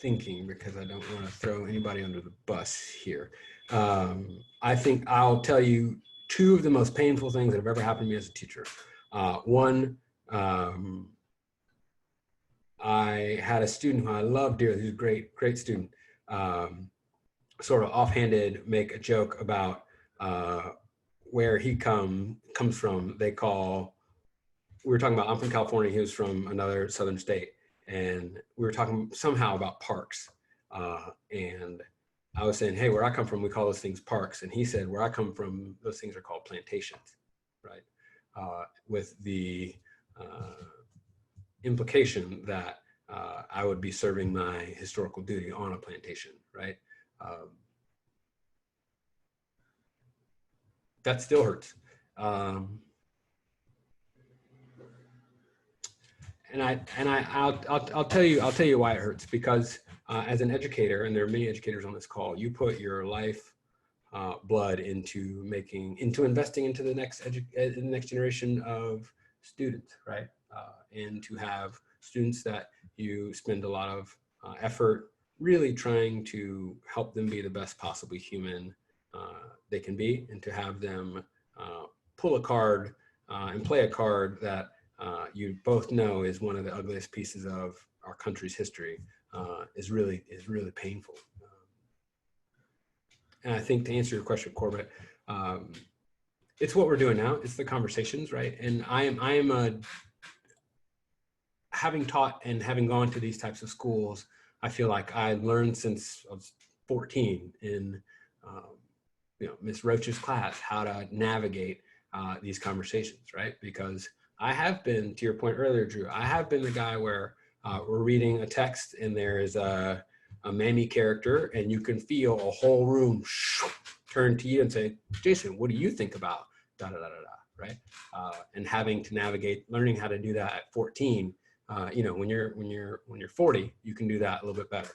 thinking because I don't want to throw anybody under the bus here. I think I'll tell you two of the most painful things that have ever happened to me as a teacher. One, I had a student who I loved dearly. He was a great student. Sort of offhanded, make a joke about where he comes from. We were talking about, I'm from California. He was from another southern state, and we were talking somehow about parks. And I was saying, hey, where I come from, we call those things parks. And he said, where I come from, those things are called plantations, right? With the implication that I would be serving my historical duty on a plantation, right? That still hurts. I'll tell you why it hurts, because as an educator, and there are many educators on this call, you put your life, blood into investing into the next generation of students, right? And to have students that you spend a lot of effort really trying to help them be the best possible human they can be, and to have them pull a card and play a card that you both know is one of the ugliest pieces of our country's history is really painful. And I think, to answer your question, Corbett, it's what we're doing now. It's the conversations, right? And I am having taught and having gone to these types of schools. I feel like I learned since I was 14 in Miss Roach's class how to navigate these conversations, right? Because I have been, to your point earlier, Drew, I have been the guy where we're reading a text and there is a mammy character, and you can feel a whole room turn to you and say, Jason, what do you think about da da da da da, right? And having to navigate, learning how to do that at 14. When you're 40, you can do that a little bit better.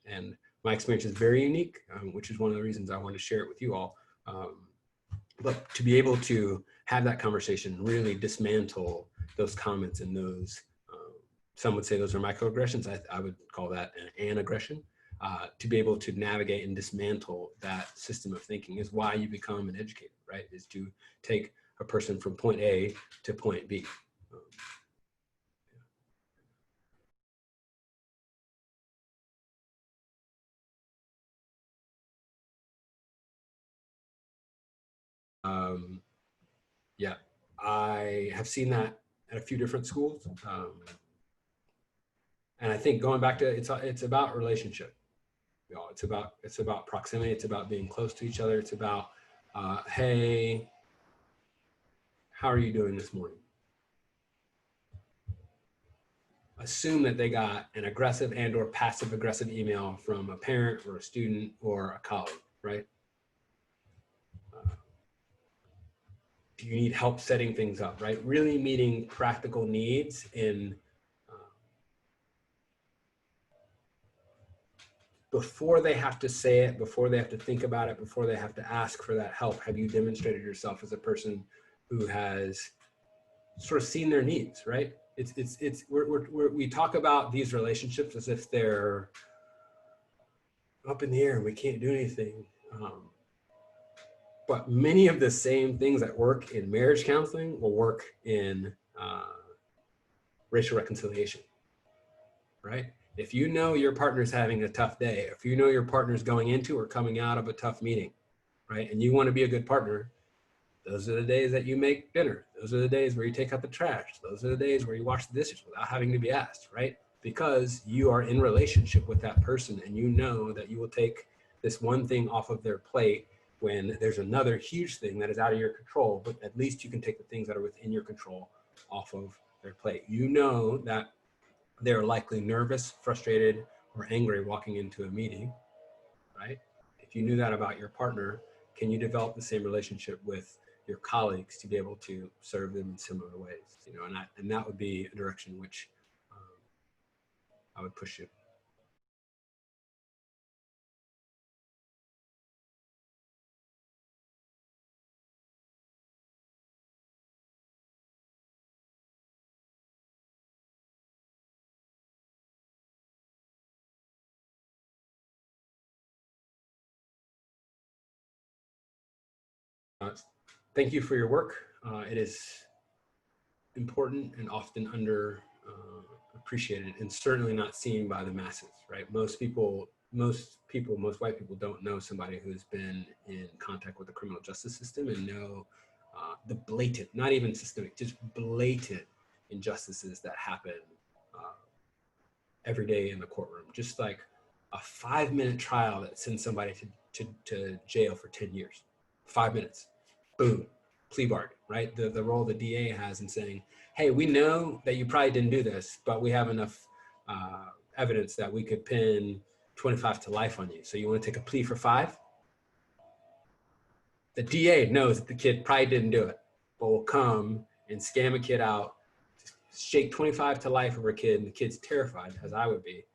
And my experience is very unique, which is one of the reasons I wanted to share it with you all. But to be able to have that conversation, really dismantle those comments and those, some would say those are microaggressions. I would call that an aggression. To be able to navigate and dismantle that system of thinking is why you become an educator, right? Is to take a person from point A to point B. Yeah, I have seen that at a few different schools. And I think going back to it's about relationship. It's about proximity. It's about being close to each other. It's about, hey, how are you doing this morning? Assume that they got an aggressive and or passive aggressive email from a parent or a student or a colleague, right? Do you need help setting things up, right? Really meeting practical needs in before they have to say it, before they have to think about it, before they have to ask for that help. Have you demonstrated yourself as a person who has sort of seen their needs, right? We talk about these relationships as if they're up in the air and we can't do anything. But many of the same things that work in marriage counseling will work in racial reconciliation, right? If you know your partner's having a tough day, if you know your partner's going into or coming out of a tough meeting, right? And you want to be a good partner, those are the days that you make dinner. Those are the days where you take out the trash. Those are the days where you wash the dishes without having to be asked, right? Because you are in relationship with that person and you know that you will take this one thing off of their plate when there's another huge thing that is out of your control, but at least you can take the things that are within your control off of their plate. You know that they're likely nervous, frustrated, or angry walking into a meeting, right? If you knew that about your partner, can you develop the same relationship with your colleagues to be able to serve them in similar ways? And that would be a direction which I would push you. Thank you for your work. It is important and often under appreciated, and certainly not seen by the masses, right? Most white people don't know somebody who's been in contact with the criminal justice system and know the blatant, not even systemic, just blatant injustices that happen every day in the courtroom. Just like a 5-minute trial that sends somebody to jail for 10 years. 5 minutes, boom, plea bargain, right? The role the DA has in saying, hey, we know that you probably didn't do this, but we have enough evidence that we could pin 25 to life on you. So you want to take a plea for 5? The DA knows that the kid probably didn't do it, but will come and scam a kid out, shake 25 to life over a kid, and the kid's terrified, as I would be,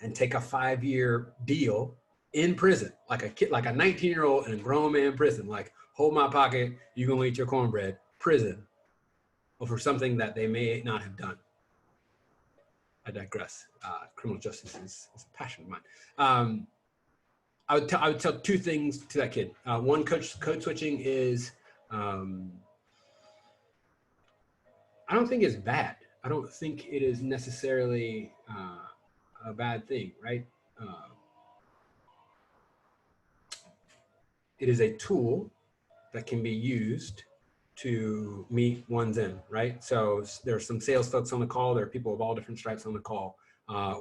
and take a 5-year deal in prison, like a kid, like a 19-year-old in a grown man prison, like hold my pocket, you gonna eat your cornbread, prison, over something that they may not have done. I digress. Criminal justice is a passion of mine. I would tell 2 things to that kid. One, code switching is, I don't think it's bad. I don't think it is necessarily a bad thing, right? It is a tool that can be used to meet one's end, right? So there are some sales folks on the call. There are people of all different stripes on the call.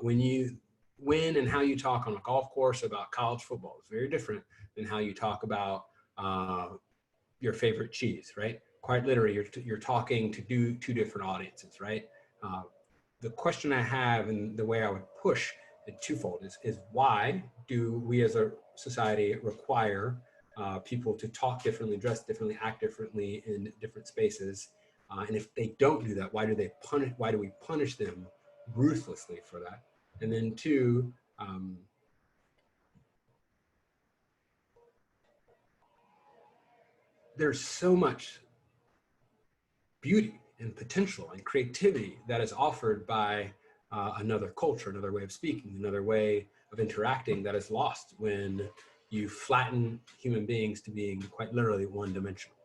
When and how you talk on a golf course about college football is very different than how you talk about your favorite cheese, right? Quite literally, you're talking to 2 different audiences, right? The question I have and the way I would push it twofold is why do we as a society require people to talk differently, dress differently, act differently in different spaces? And if they don't do that, why do we punish them ruthlessly for that? And then 2, there's so much beauty and potential and creativity that is offered by another culture, another way of speaking, another way of interacting that is lost when you flatten human beings to being quite literally one-dimensional.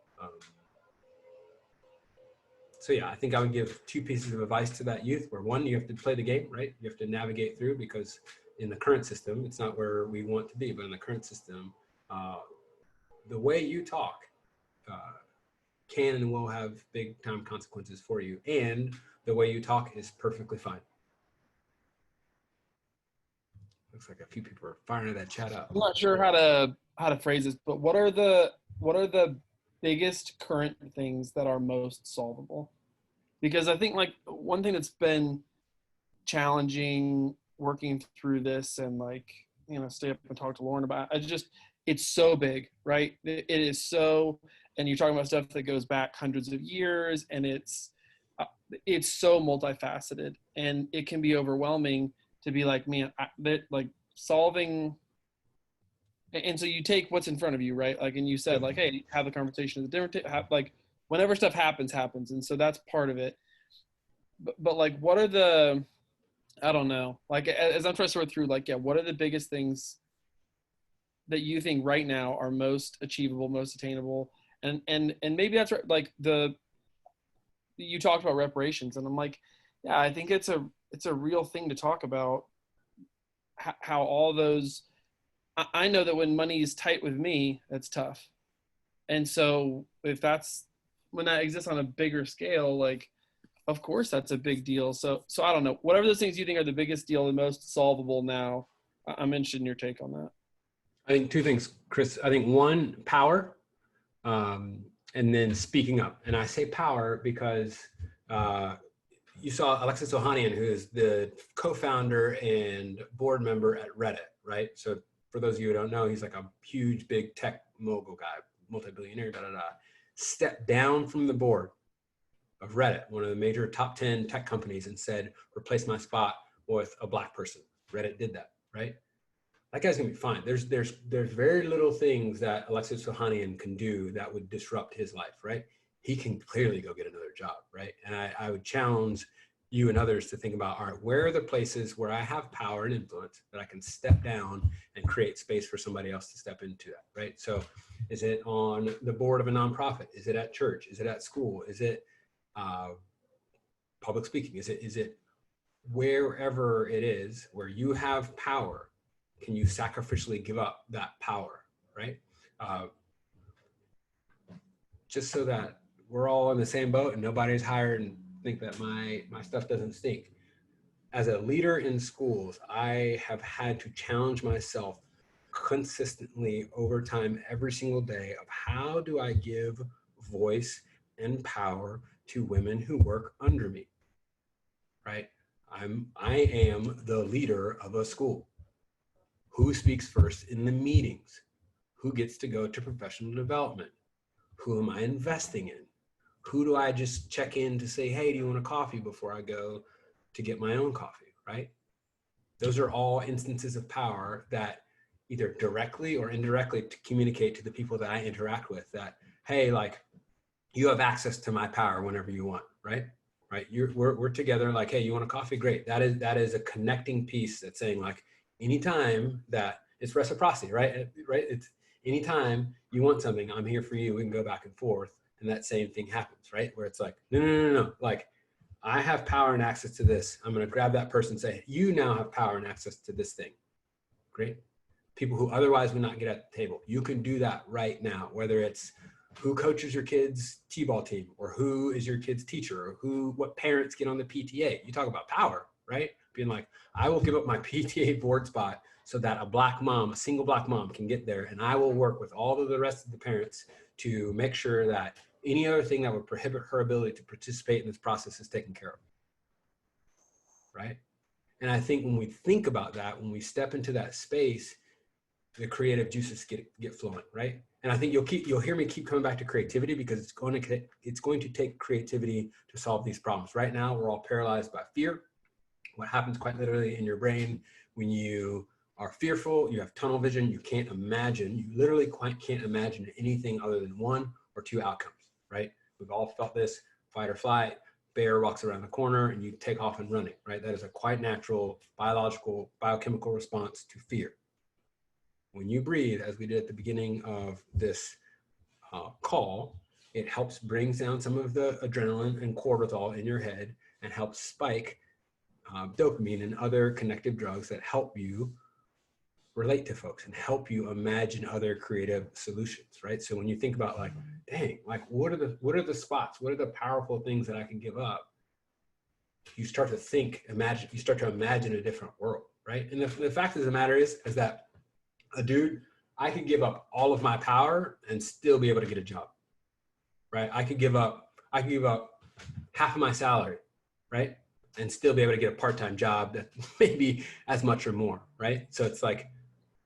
So yeah, I think I would give 2 pieces of advice to that youth, where 1, you have to play the game, right? You have to navigate through, because in the current system, it's not where we want to be, but in the current system, the way you talk can and will have big time consequences for you. And the way you talk is perfectly fine. Looks like a few people are firing that chat up. I'm not sure how to phrase this, but what are the biggest current things that are most solvable? Because I think like one thing that's been challenging working through this, and like, stay up and talk to Lauren about it, it's so big, right? It is so, and you're talking about stuff that goes back hundreds of years, and it's so multifaceted, and it can be overwhelming to be like, man, like solving. And so you take what's in front of you, right? Like, and you said like, hey, have the conversation at the dinner like whenever stuff happens. And so that's part of it. But like, what are I don't know, like, as I'm trying to sort through, like, yeah, what are the biggest things that you think right now are most achievable, most attainable? And maybe that's right. Like you talked about reparations, and I'm like, yeah, I think it's a real thing to talk about, how all those, I know that when money is tight with me, that's tough. And so when that exists on a bigger scale, like, of course that's a big deal. So I don't know, whatever those things you think are the biggest deal, the most solvable now, I'm interested in your take on that. I think 2 things, Chris. I think 1, power, and then speaking up. And I say power because you saw Alexis Ohanian, who is the co-founder and board member at Reddit, right? So for those of you who don't know, he's like a huge, big tech mogul guy, multi-billionaire, stepped down from the board of Reddit, one of the major top 10 tech companies, and said, replace my spot with a Black person. Reddit did that, right? That guy's gonna be fine. There's very little things that Alexis Ohanian can do that would disrupt his life, right? He can clearly go get another job, right? And I would challenge you and others to think about, all right, where are the places where I have power and influence that I can step down and create space for somebody else to step into that, right? So Is it on the board of a nonprofit? Is it at church? Is it at school? Is it public speaking? Is it wherever it is where you have power? Can you sacrificially give up that power, right? Just so that we're all in the same boat and nobody's hired and think that my stuff doesn't stink. As a leader in schools, I have had to challenge myself consistently over time every single day of how do I give voice and power to women who work under me, right? I am the leader of a school. Who speaks first in the meetings? Who gets to go to professional development? Who am I investing in? Who do I just check in to say, hey, do you want a coffee before I go to get my own coffee, right? Those are all instances of power that either directly or indirectly to communicate to the people that I interact with that, hey, like you have access to my power whenever you want, right? Right. We're together like, hey, you want a coffee? Great. That is a connecting piece that's saying like anytime that it's reciprocity, right? Right. It's anytime you want something, I'm here for you. We can go back and forth. And that same thing happens, right? Where it's like, no. Like I have power and access to this. I'm going to grab that person and say, you now have power and access to this thing. Great. People who otherwise would not get at the table. You can do that right now, whether it's who coaches your kids' t-ball team or who is your kid's teacher or what parents get on the PTA. You talk about power, right? Being like, I will give up my PTA board spot so that a single black mom can get there. And I will work with all of the rest of the parents to make sure that any other thing that would prohibit her ability to participate in this process is taken care of, right? And I think when we think about that, when we step into that space, the creative juices get flowing, right? And I think you'll hear me keep coming back to creativity because it's going to take creativity to solve these problems. Right now, we're all paralyzed by fear. What happens quite literally in your brain when you are fearful, you have tunnel vision, you literally can't imagine anything other than one or two outcomes, right? We've all felt this, fight or flight, bear walks around the corner and you take off and running, right? That is a quite natural biological, biochemical response to fear. When you breathe, as we did at the beginning of this call, it helps brings down some of the adrenaline and cortisol in your head and helps spike dopamine and other connective drugs that help you relate to folks and help you imagine other creative solutions, right? So when you think about like, dang, like what are the spots? What are the powerful things that I can give up? You start to imagine a different world, right? And the fact of the matter is that I could give up all of my power and still be able to get a job, right? I could give up half of my salary, right? And still be able to get a part-time job that maybe as much or more, right? So it's like,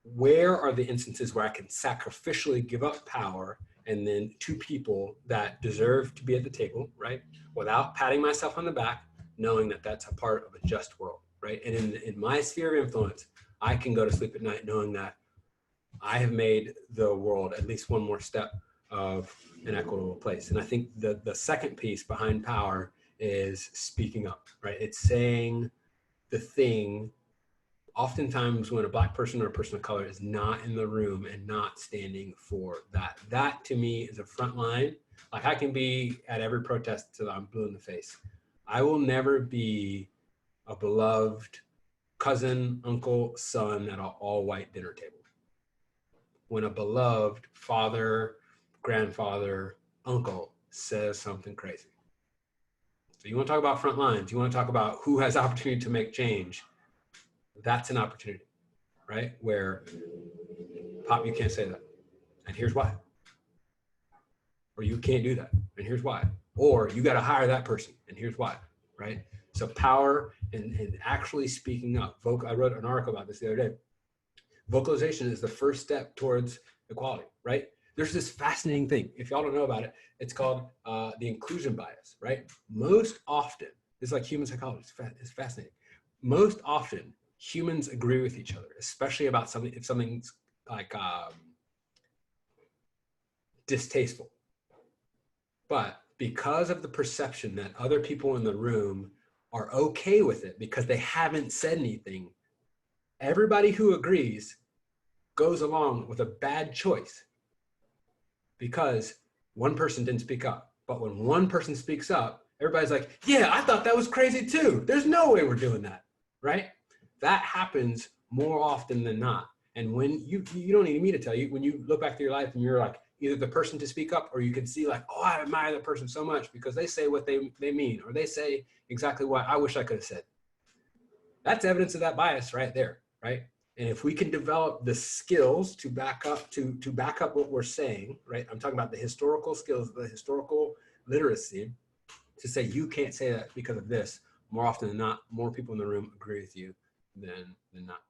where are the instances where I can sacrificially give up power and then to people that deserve to be at the table, right? Without patting myself on the back, knowing that that's a part of a just world, right? And in my sphere of influence, I can go to sleep at night knowing that I have made the world at least one more step of an equitable place. And I think the second piece behind power is speaking up, right? It's saying the thing. Oftentimes when a Black person or a person of color is not in the room and not standing for that to me is a front line. Like I can be at every protest till I'm blue in the face. I will never be a beloved cousin, uncle, son at an all-white dinner table. When a beloved father, grandfather, uncle says something crazy. So you want to talk about front lines, you want to talk about who has opportunity to make change. That's an opportunity, right? Where, Pop, you can't say that. And here's why. Or you can't do that. And here's why. Or you got to hire that person. And here's why, right? So power and actually speaking up. I wrote an article about this the other day. Vocalization is the first step towards equality, right? There's this fascinating thing. If y'all don't know about it, it's called the inclusion bias, right? Most often, it's like human psychology. It's fascinating. Most often, humans agree with each other, especially about something, if something's like distasteful. But because of the perception that other people in the room are okay with it because they haven't said anything, everybody who agrees goes along with a bad choice. because one person didn't speak up. But when one person speaks up, everybody's like, yeah, I thought that was crazy too. There's no way we're doing that, right? That happens more often than not. And when you don't need me to tell you, when you look back to your life and you're like either the person to speak up, or you can see like, oh, I admire that person so much because they say what they mean, or they say exactly what I wish I could have said. That's evidence of that bias right there, right? And if we can develop the skills to back up what we're saying, right? I'm talking about the historical skills, the historical literacy, to say you can't say that because of this. More often than not, more people in the room agree with you than not.